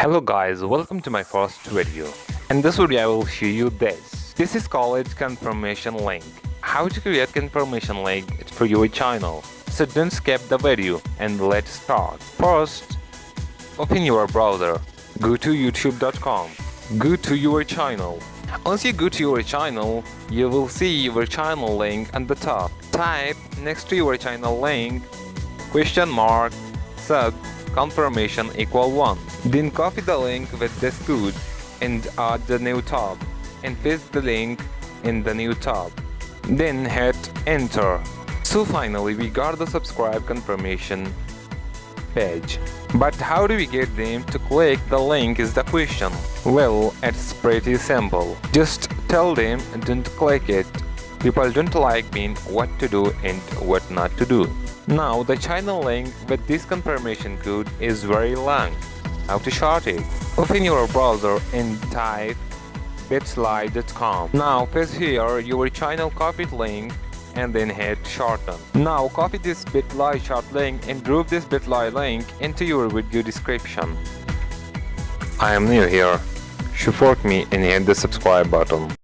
Hello guys, welcome to my first video. In this video I will show you this. This is called confirmation link. How to create confirmation link for your channel. So don't skip the video and let's start. First, open your browser. Go to youtube.com. Go to your channel. Once you go to your channel, you will see your channel link on the top. Type next to your channel link sub confirmation equal 1. Then copy the link with this code and add the new tab and paste the link in the new tab. Then hit enter. So finally we got the subscribe confirmation page. But how do we get them to click the link is the question. Well, it's pretty simple. Just tell them don't click it. People don't like being what to do and what not to do. Now the channel link with this confirmation code is very long. How to short it? Open your browser and type bit.ly.com. Now paste here your channel copied link and then hit shorten. Now copy this bit.ly short link and drop this bit.ly link into your video description. I am new here. Support me and hit the subscribe button.